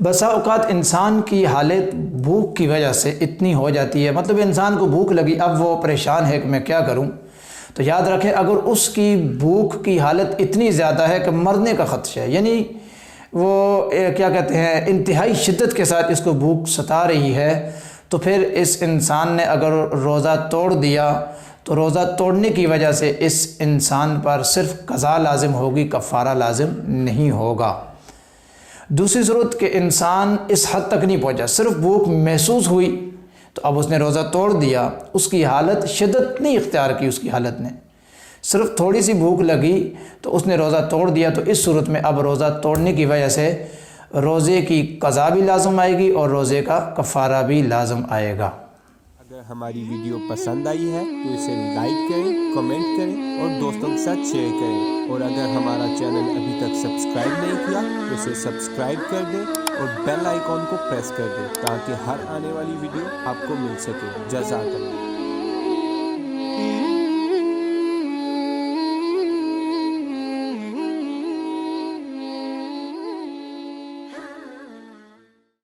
بسا اوقات انسان کی حالت بھوک کی وجہ سے اتنی ہو جاتی ہے، مطلب انسان کو بھوک لگی، اب وہ پریشان ہے کہ میں کیا کروں، تو یاد رکھیں اگر اس کی بھوک کی حالت اتنی زیادہ ہے کہ مرنے کا خدشہ ہے، یعنی وہ کیا کہتے ہیں انتہائی شدت کے ساتھ اس کو بھوک ستا رہی ہے، تو پھر اس انسان نے اگر روزہ توڑ دیا تو روزہ توڑنے کی وجہ سے اس انسان پر صرف قضا لازم ہوگی، کفارہ لازم نہیں ہوگا۔ دوسری صورت کہ انسان اس حد تک نہیں پہنچا، صرف بھوک محسوس ہوئی تو اب اس نے روزہ توڑ دیا، اس کی حالت شدت نہیں اختیار کی، اس کی حالت نے صرف تھوڑی سی بھوک لگی تو اس نے روزہ توڑ دیا، تو اس صورت میں اب روزہ توڑنے کی وجہ سے روزے کی قضا بھی لازم آئے گی اور روزے کا کفارہ بھی لازم آئے گا۔ اگر ہماری ویڈیو پسند آئی ہے تو اسے لائک کریں، کمنٹ کریں اور دوستوں کے ساتھ شیئر کریں، اور اگر ہمارا چینل ابھی تک سبسکرائب نہیں کیا تو اسے سبسکرائب کر دیں اور بیل آئیکن کو پریس کر دیں تاکہ ہر آنے والی ویڈیو آپ کو مل سکے۔ جزاک اللہ۔